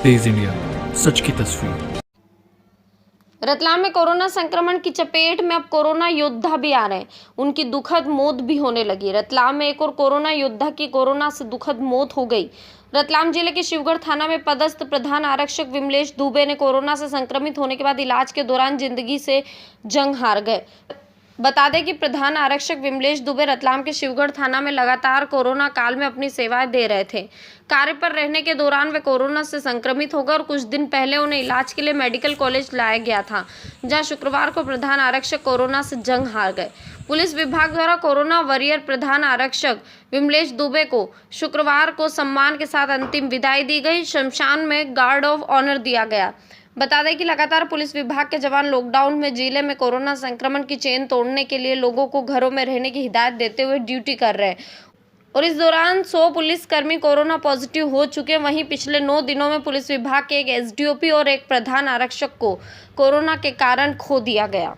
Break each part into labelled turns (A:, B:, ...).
A: तेज India, सच की तस्वीर।
B: रतलाम में कोरोना संक्रमण की चपेट में अब कोरोना योद्धा भी आ रहे हैं। उनकी दुखद मौत भी होने लगी। रतलाम में एक और कोरोना योद्धा की कोरोना से दुखद मौत हो गई। रतलाम जिले के शिवगढ़ थाना में पदस्थ प्रधान आरक्षक विमलेश दुबे ने कोरोना से संक्रमित होने के बाद इलाज के दौरान जिंदगी से जंग हार गए। बता दें कि प्रधान आरक्षक विमलेश दुबे रतलाम के शिवगढ़ थाना में लगातार कोरोना काल में अपनी सेवाएं दे रहे थे। कार्य पर रहने के दौरान वे कोरोना से संक्रमित हो गए और कुछ दिन पहले उन्हें इलाज के लिए मेडिकल कॉलेज लाया गया था, जहां शुक्रवार को प्रधान आरक्षक कोरोना से जंग हार गए। पुलिस विभाग द्वारा कोरोना वॉरियर प्रधान आरक्षक विमलेश दुबे को शुक्रवार को सम्मान के साथ अंतिम विदाई दी गई। शमशान में गार्ड ऑफ ऑनर दिया गया। बता दें कि लगातार पुलिस विभाग के जवान लॉकडाउन में जिले में कोरोना संक्रमण की चेन तोड़ने के लिए लोगों को घरों में रहने की हिदायत देते हुए ड्यूटी कर रहे हैं और इस दौरान 100 पुलिसकर्मी कोरोना पॉजिटिव हो चुके हैं। वहीं पिछले 9 दिनों में पुलिस विभाग के एक एसडीओपी और एक प्रधान आरक्षक को कोरोना के कारण खो दिया गया।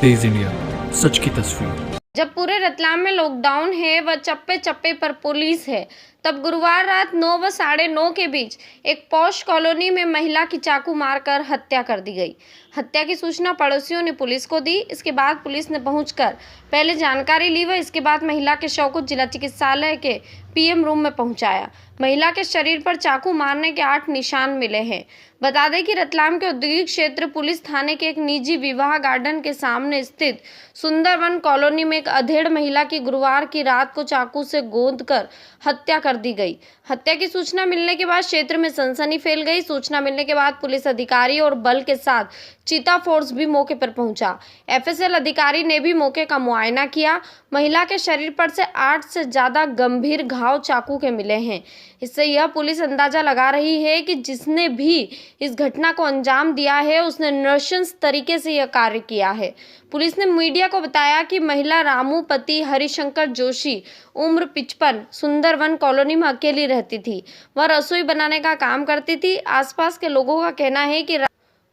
A: तेज इंडिया, सच की तस्वीर।
B: जब पूरे रतलाम में लॉकडाउन है व चप्पे चप्पे पर पुलिस है, तब गुरुवार रात 9 व 9:30 के बीच एक पॉश कॉलोनी में महिला की चाकू मारकर हत्या कर दी गई। हत्या की सूचना पड़ोसियों ने पुलिस को दी। इसके बाद पुलिस ने पहुंचकर पहले जानकारी ली व इसके बाद महिला के शव को जिला चिकित्सालय के पीएम रूम में पहुंचाया। महिला के शरीर पर चाकू मारने के 8 निशान मिले हैं। बता दें कि रतलाम के औद्योगिक क्षेत्र पुलिस थाने के एक निजी विवाह गार्डन के सामने स्थित सुंदरवन कॉलोनी में एक अधेड़ महिला की गुरुवार की रात को चाकू से गोंदकर हत्या कर दी गई। हत्या की सूचना मिलने के बाद क्षेत्र में सनसनी फैल गई। सूचना मिलने के बाद पुलिस अधिकारी और बल के साथ चीता फोर्स भी मौके पर पहुंचा। एफएसएल अधिकारी ने भी मौके का मुआयना किया। महिला के शरीर पर से 8 से ज्यादा गंभीर घाव चाकू के मिले हैं। इससे यह पुलिस अंदाजा लगा रही है कि जिसने भी इस घटना को अंजाम दिया है उसने नृशंस तरीके से यह कार्य किया है। पुलिस ने मीडिया को बताया कि महिला रामू पति हरिशंकर जोशी उम्र 55 सुंदरवन कॉलोनी में अकेली रहती थी। वह रसोई बनाने का काम करती थी। आसपास के लोगों का कहना है कि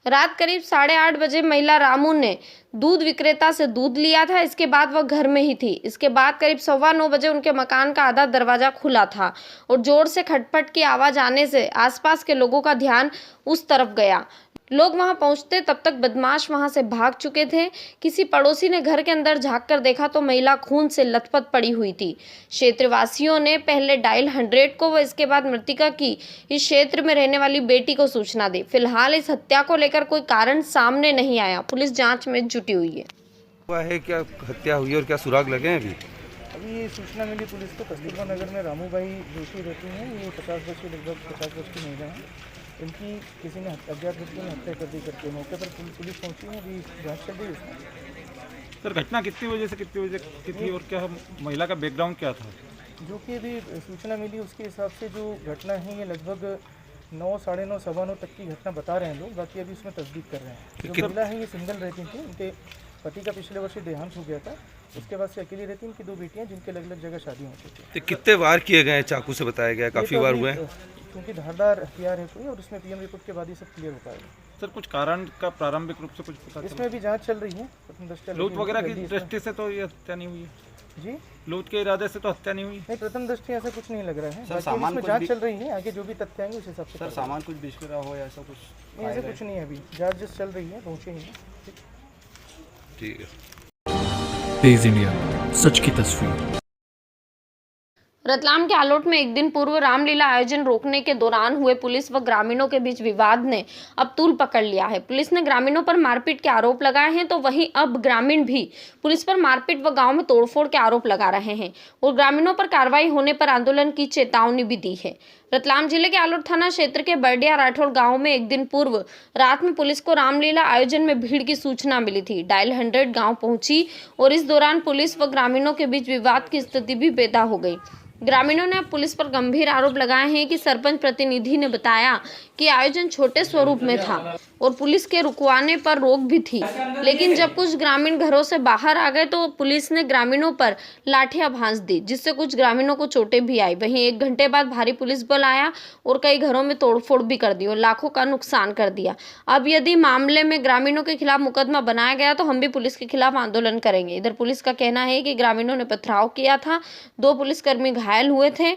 B: रात करीब 8:30 बजे महिला रामू ने दूध विक्रेता से दूध लिया था। इसके बाद वह घर में ही थी। इसके बाद करीब 9:15 बजे उनके मकान का आधा दरवाजा खुला था और जोर से खटपट की आवाज आने से आसपास के लोगों का ध्यान उस तरफ गया। लोग वहां पहुंचते तब तक बदमाश वहां से भाग चुके थे। किसी पड़ोसी ने घर के अंदर झांककर देखा तो महिला खून से लथपथ पड़ी हुई थी। क्षेत्रवासियों ने पहले डायल 100 को व इसके बाद मृतका की इस क्षेत्र में रहने वाली बेटी को सूचना दी। फिलहाल इस हत्या को लेकर कोई कारण सामने नहीं आया। पुलिस जांच में जुटी हुई है।
C: हुआ है क्या हत्या हुई और क्या सुराग लगे हैं
D: अभी ये सूचना मिली पुलिस को। कस्तूरबा नगर में रामू भाई जोशी रहती हैं। ये 50 वर्ष की लगभग 50 वर्ष की महिला हैं। इनकी किसी ने अज्ञात व्यक्ति ने हत्या कर दी करके मौके पर पुलिस पहुंची है। अभी जांच चल रही है इसमें।
E: सर, घटना कितनी बजे से कितनी बजे की थी और क्या महिला का बैकग्राउंड क्या था?
D: जो कि अभी सूचना मिली उसके हिसाब से जो घटना है ये लगभग 9, 9:30, 9:15 तक की घटना बता रहे हैं लोग। बाकी अभी उसमें तस्दीक कर रहे हैं। जो महिला है ये सिंगल रहती थी। उनके पति का पिछले वर्ष देहांत हो गया था। उसके बाद से अकेली रहती। इनकी 2 बेटियां जिनके अलग अलग जगह शादी हो चुकी थी।
C: तो कितने वार किए गए हैं चाकू से बताया गया? काफ़ी बार हुए हैं
D: क्योंकि धारदार हथियार है कोई और उसमें पीएम रिपोर्ट के बाद ये सब क्लियर हो पाएगा।
E: सर, कुछ कारण का प्रारंभिक रूप से कुछ पता
D: इसमें भी जांच चल रही है।
E: लूट वगैरह की दृष्टि से तो ये हत्या नहीं हुई है
D: जी।
E: लूट के इरादे से तो हत्या नहीं हुई।
D: नहीं, प्रथम दृष्टि ऐसा कुछ नहीं लग रहा है।
F: सर, सामान
D: इसमें जांच चल रही है। आगे जो भी तथ्य आएंगे उस हिसाब से।
F: सर, सामान कुछ बिखरा हो या ऐसा कुछ?
D: नहीं, ऐसा कुछ नहीं है। अभी जांच जिस चल रही है, पहुंचे ही हैं।
C: ठीक है।
A: तेज इंडिया, सच की तस्वीर।
B: रतलाम के आलोट में एक दिन पूर्व रामलीला आयोजन रोकने के दौरान हुए पुलिस व ग्रामीणों के बीच विवाद ने अब तूल पकड़ लिया है। पुलिस ने ग्रामीणों पर मारपीट के आरोप लगाए हैं तो वहीं अब ग्रामीण भी पुलिस पर मारपीट व गांव में तोड़फोड़ के आरोप लगा रहे हैं और ग्रामीणों पर कार्रवाई होने पर आंदोलन की चेतावनी भी दी है। रतलाम जिले के आलोट थाना क्षेत्र के बरडिया राठौड़ गांव में एक दिन पूर्व रात में पुलिस को रामलीला आयोजन में भीड़ की सूचना मिली थी। डायल 100 गांव पहुंची और इस दौरान पुलिस व ग्रामीणों के बीच विवाद की स्थिति भी पैदा हो गई। ग्रामीणों ने पुलिस पर गंभीर आरोप लगाए हैं कि सरपंच प्रतिनिधि ने बताया कि आयोजन छोटे स्वरूप में था। और पुलिस के रुकवाने पर रोक भी थी, लेकिन जब कुछ ग्रामीण घरों से बाहर आ गए तो पुलिस ने ग्रामीणों पर लाठियां भांज दी, जिससे कुछ ग्रामीणों को चोटें भी आई। वहीं 1 घंटे बाद भारी पुलिस बल आया और कई घरों में तोड़फोड़ भी कर दी और लाखों का नुकसान कर दिया। अब यदि मामले में ग्रामीणों के खिलाफ मुकदमा बनाया गया तो हम भी पुलिस के खिलाफ आंदोलन करेंगे। इधर पुलिस का कहना है कि ग्रामीणों ने पथराव किया था, 2 पुलिसकर्मी घायल हुए थे,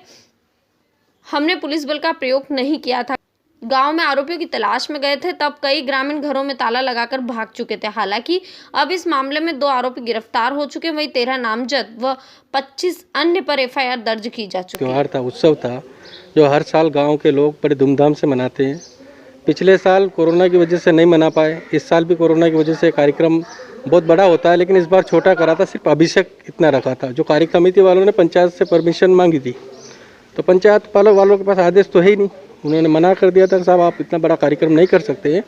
B: हमने पुलिस बल का प्रयोग नहीं किया था। गांव में आरोपियों की तलाश में गए थे, तब कई ग्रामीण घरों में ताला लगाकर भाग चुके थे। हालांकि अब इस मामले में 2 आरोपी गिरफ्तार हो चुके, वहीं 13 नामजद व 25 अन्य पर एफआईआर दर्ज की जा चुकी है।
G: त्योहार था, उत्सव था, जो हर साल गांव के लोग बड़े धूमधाम से मनाते हैं। पिछले साल कोरोना की वजह से नहीं मना पाए, इस साल भी कोरोना की वजह से कार्यक्रम बहुत बड़ा होता है, लेकिन इस बार छोटा करा था, सिर्फ अभिषेक इतना रखा था। जो कार्य समिति वालों ने पंचायत से परमिशन मांगी थी, तो पंचायत वालों के पास आदेश तो है ही नहीं, उन्होंने मना कर दिया था कि साहब आप इतना बड़ा कार्यक्रम नहीं कर सकते हैं।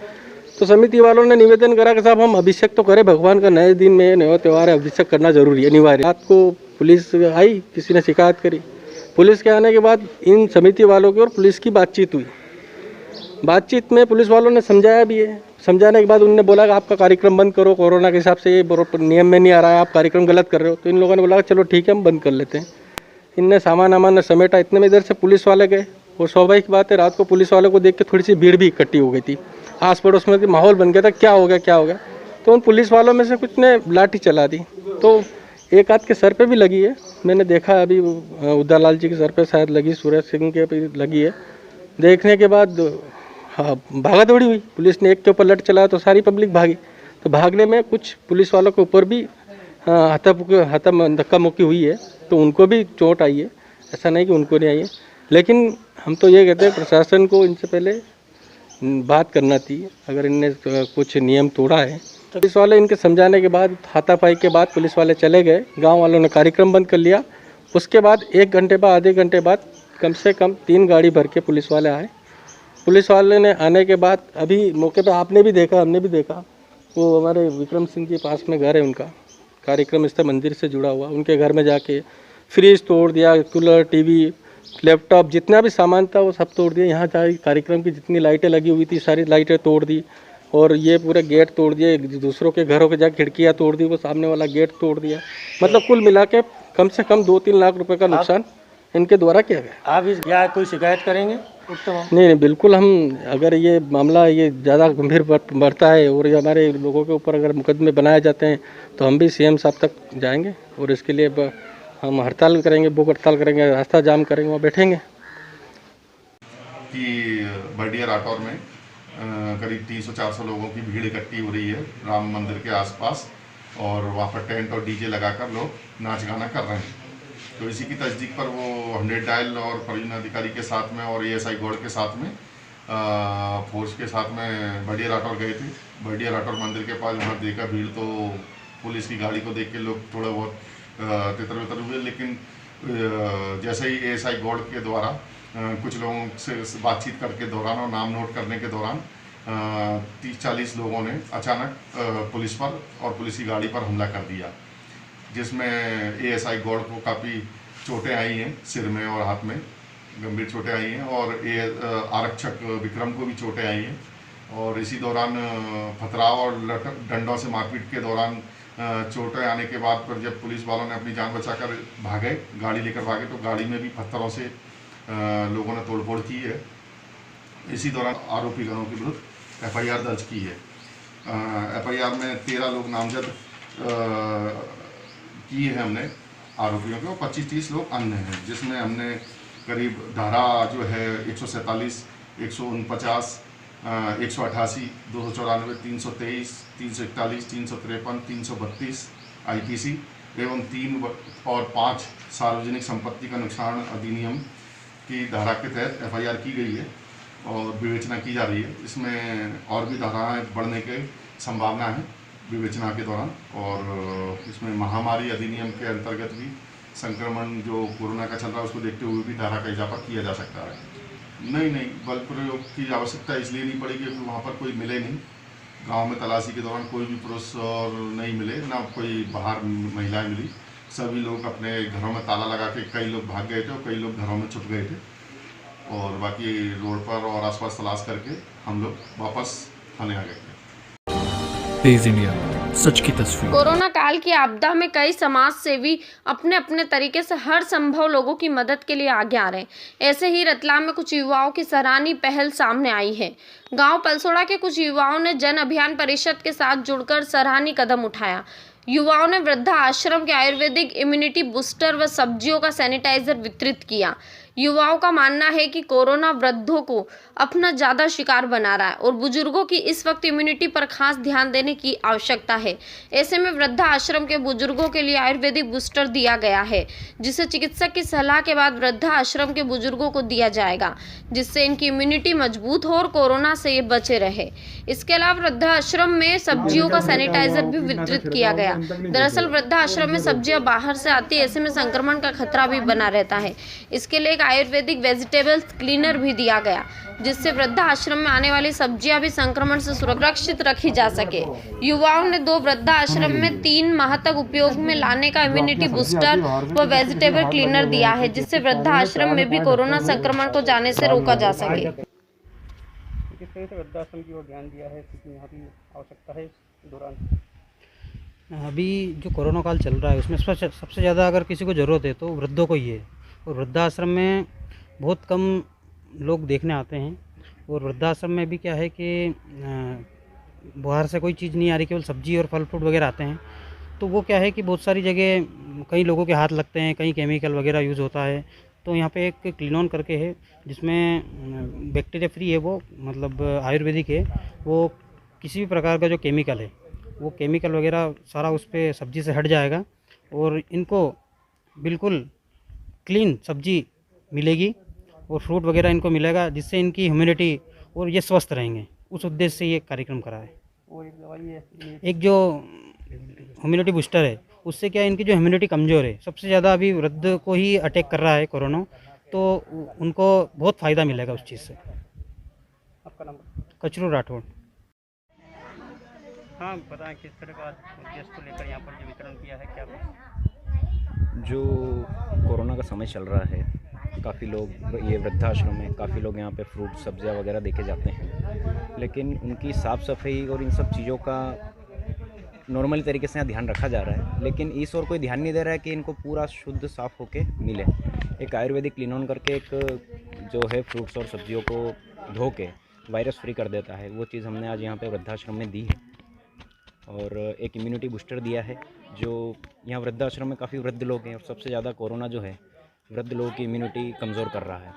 G: तो समिति वालों ने निवेदन करा कि साहब हम अभिषेक तो करें, भगवान का नए दिन में नया त्यौहार है, अभिषेक करना जरूरी है, अनिवार्य। रात को पुलिस आई, किसी ने शिकायत करी, पुलिस के आने के बाद इन समिति वालों की और पुलिस की बातचीत हुई। बातचीत में पुलिस वालों ने समझाया भी है, समझाने के बाद उन्होंने बोला कि आपका कार्यक्रम बंद करो, कोरोना के हिसाब से ये नियम में नहीं आ रहा है, आप कार्यक्रम गलत कर रहे हो। तो इन लोगों ने बोला चलो ठीक है हम बंद कर लेते हैं। इनने सामान वामान समेटा, इतने में इधर से पुलिस वाले गए और स्वाभाविक बात है रात को पुलिस वालों को देख के थोड़ी सी भीड़ भी इकट्ठी हो गई थी, आस पड़ोस में माहौल बन गया था, क्या हो गया। तो उन पुलिस वालों में से कुछ ने लाठी चला दी, तो एक आध के सर पे भी लगी है, मैंने देखा अभी उदयलाल जी के सर पे शायद लगी, सूरज सिंह के भी लगी है। देखने के बाद हाँ भागा दौड़ी हुई, पुलिस ने एक के ऊपर लठ चलाया तो सारी पब्लिक भागी। तो भागने में कुछ पुलिस वालों के ऊपर भी धक्का मुक्की हुई है, तो उनको भी चोट आई है, ऐसा नहीं कि उनको नहीं आई है। लेकिन हम तो ये कहते हैं प्रशासन को इनसे पहले बात करना थी, अगर इनने कुछ नियम तोड़ा है तो पुलिस वाले इनके समझाने के बाद, हाथापाई के बाद पुलिस वाले चले गए, गांव वालों ने कार्यक्रम बंद कर लिया। उसके बाद 1 घंटे बाद, आधे घंटे बाद कम से कम 3 गाड़ी भर के पुलिस वाले आए। पुलिस वाले ने आने के बाद अभी मौके पे आपने भी देखा, हमने भी देखा, वो हमारे विक्रम सिंह जी पास में घर है, उनका कार्यक्रम स्थल मंदिर से जुड़ा हुआ, उनके घर में जाके फ्रिज तोड़ दिया, कूलर, टीवी, लैपटॉप, जितना भी सामान था वो सब तोड़ दिया। यहाँ कार्यक्रम की जितनी लाइटें लगी हुई थी सारी लाइटें तोड़ दी, और ये पूरे गेट तोड़ दिए, दूसरों के घरों के जाकर खिड़कियाँ तोड़ दी, वो सामने वाला गेट तोड़ दिया। मतलब कुल मिला के कम से कम 2-3 लाख रुपए का नुकसान इनके द्वारा किया गया।
H: आप इस क्या कोई शिकायत करेंगे?
G: नहीं, बिल्कुल हम, अगर ये मामला ये ज़्यादा गंभीर बढ़ता है और ये हमारे लोगों के ऊपर अगर मुकदमे बनाए जाते हैं तो हम भी सीएम साहब तक जाएंगे और इसके लिए हम हड़ताल करेंगे, भूख हड़ताल करेंगे, रास्ता जाम करेंगे, वहाँ बैठेंगे।
I: कि बर्डिया राठौर में करीब 300-400 लोगों की भीड़ इकट्ठी हो रही है राम मंदिर के आसपास, और वहाँ पर टेंट और डीजे लगाकर लोग नाच गाना कर रहे हैं। तो इसी की तस्दीक पर वो 100 डायल और परियोजना अधिकारी के साथ में और एएसआई गौड़ के साथ में फोर्स के साथ में बर्डिया राठौर गए थे। बर्डिया राठौर मंदिर के पास वहाँ देखा भीड़, तो पुलिस की गाड़ी को देख के लोग थोड़ा बहुत तितर-बितर हुए, लेकिन जैसे ही एएसआई गौड़ के द्वारा कुछ लोगों से बातचीत करके दौरान और नाम नोट करने के दौरान 30-40 लोगों ने अचानक पुलिस पर और पुलिस की गाड़ी पर हमला कर दिया, जिसमें एएसआई गौड़ को काफ़ी चोटें आई हैं, सिर में और हाथ में गंभीर चोटें आई हैं, और आरक्षक विक्रम को भी चोटें आई हैं। और इसी दौरान पथराव और डंडों से मारपीट के दौरान चोटें आने के बाद पर जब पुलिस वालों ने अपनी जान बचाकर भागे, गाड़ी लेकर भागे, तो गाड़ी में भी पत्थरों से लोगों ने तोड़फोड़ की है। इसी दौरान आरोपी गणों के विरुद्ध एफआईआर दर्ज की है। एफआईआर में 13 लोग नामजद किए हैं हमने आरोपियों के, और 25-30 लोग अन्य हैं, जिसमें हमने करीब धारा जो है 147, 149, 188, 294, 323, 341, 353, 332 आईपीसी एवं 3 और 5 सार्वजनिक संपत्ति का नुकसान अधिनियम की धारा के तहत एफआईआर की गई है और विवेचना की जा रही है। इसमें और भी धाराएं बढ़ने की संभावना है विवेचना के दौरान, और इसमें महामारी अधिनियम के अंतर्गत भी संक्रमण जो कोरोना का चल रहा है उसको देखते हुए भी धारा का इजाफा किया जा सकता है। नहीं, बल प्रयोग की आवश्यकता इसलिए नहीं पड़ी क्योंकि वहाँ पर कोई मिले नहीं। गांव में तलाशी के दौरान कोई भी पुरुष और नहीं मिले, ना कोई बाहर महिलाएं मिली। सभी लोग अपने घरों में ताला लगा के, कई लोग भाग गए थे और कई लोग घरों में छुप गए थे, और बाकी रोड पर और आसपास तलाश करके हम लोग वापस थाने आ गए थे।
A: तेज इंडिया, सच की तस्वीर।
B: कोरोना काल की आपदा में कई समाज सेवी अपने अपने तरीके से हर संभव लोगों की मदद के लिए आगे आ रहे हैं। ऐसे ही रतलाम में कुछ युवाओं की सराहनीय पहल सामने आई है। गांव पलसोड़ा के कुछ युवाओं ने जन अभियान परिषद के साथ जुड़कर सराहनीय कदम उठाया। युवाओं ने वृद्धा आश्रम के आयुर्वेदिक इम्यूनिटी बूस्टर व सब्जियों का सैनिटाइजर वितरित किया। युवाओं का मानना है कि कोरोना वृद्धों को अपना ज्यादा शिकार बना रहा है और बुजुर्गों की इस वक्त इम्यूनिटी पर खास ध्यान देने की आवश्यकता है। ऐसे में वृद्धा आश्रम के बुजुर्गों के लिए आयुर्वेदिक बूस्टर दिया गया है, जिसे चिकित्सक की सलाह के बाद वृद्धा आश्रम के बुजुर्गों को दिया जाएगा, जिससे इनकी इम्यूनिटी मजबूत हो और कोरोना से ये बचे रहे। इसके अलावा वृद्धा आश्रम में सब्जियों का सैनिटाइजर भी वितरित किया गया। दरअसल वृद्धा आश्रम में सब्जियां बाहर से आती है, ऐसे में संक्रमण का खतरा भी बना रहता है। इसके लिए एक आयुर्वेदिक वेजिटेबल्स क्लीनर भी दिया गया, जिससे वृद्धा आश्रम में आने वाली सब्जियां भी संक्रमण से सुरक्षित रखी जा सके। युवाओं ने 2 वृद्धा आश्रम में 3 माह तक उपयोग में लाने का इम्यूनिटी बूस्टर व वेजिटेबल क्लीनर दिया है, जिससे वृद्धा आश्रम में भी कोरोना संक्रमण को जाने से रोका जा सके।
H: किस तरह से वृद्धाश्रम की ओर ध्यान दिया है, यहाँ की आवश्यकता है इस दौरान?
J: अभी जो कोरोना काल चल रहा है उसमें सबसे ज़्यादा अगर किसी को ज़रूरत है तो वृद्धों को ही है। और वृद्धाश्रम में बहुत कम लोग देखने आते हैं। और वृद्धाश्रम में भी क्या है कि बाहर से कोई चीज़ नहीं आ रही, केवल सब्जी और फल फ्रूट वगैरह आते हैं। तो वो क्या है कि बहुत सारी जगह कई लोगों के हाथ लगते हैं, कहीं केमिकल वगैरह यूज़ होता है। तो यहाँ पे एक क्लीन ऑन करके है जिसमें बैक्टीरिया फ्री है, वो मतलब आयुर्वेदिक है। वो किसी भी प्रकार का जो केमिकल है वो केमिकल वगैरह सारा उस पर सब्जी से हट जाएगा और इनको बिल्कुल क्लीन सब्जी मिलेगी और फ्रूट वगैरह इनको मिलेगा, जिससे इनकी ह्यूमिडिटी और ये स्वस्थ रहेंगे। उस उद्देश्य से ये कार्यक्रम करा है।
H: और एक दवाई है,
J: एक जो ह्यूमिडिटी बूस्टर है उससे क्या इनकी जो ह्यूमिडिटी कमज़ोर है, सबसे ज़्यादा अभी वृद्ध को ही अटैक कर रहा है कोरोना, तो उनको बहुत फ़ायदा मिलेगा उस चीज़ से।
H: आपका नाम?
J: कचरू राठौड़।
H: हाँ बताएं, किस तरह का गैस को लेकर यहाँ पर जो वितरण किया है, क्या
K: जो कोरोना का समय चल रहा है, काफ़ी लोग ये वृद्धाश्रम में काफ़ी लोग यहाँ पे फ्रूट सब्जियाँ वगैरह देके जाते हैं, लेकिन उनकी साफ़ सफाई और इन सब चीज़ों का नॉर्मली तरीके से यहाँ ध्यान रखा जा रहा है, लेकिन इस ओर कोई ध्यान नहीं दे रहा है कि इनको पूरा शुद्ध साफ़ होके मिले। एक आयुर्वेदिक क्लीन ऑन करके एक जो है फ्रूट्स और सब्जियों को धो के वायरस फ्री कर देता है, वो चीज़ हमने आज यहाँ पे वृद्धाश्रम में दी है। और एक इम्यूनिटी बूस्टर दिया है, जो यहाँ वृद्धाश्रम में काफ़ी वृद्ध लोग हैं और सबसे ज़्यादा कोरोना जो है वृद्ध लोगों की इम्यूनिटी कमज़ोर कर रहा है।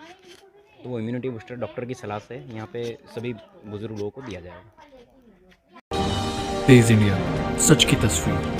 K: तो वो इम्यूनिटी बूस्टर डॉक्टर की सलाह से यहाँ पे सभी बुज़ुर्ग लोगों को दिया जाएगा।
A: तेज इंडिया, सच की तस्वीर।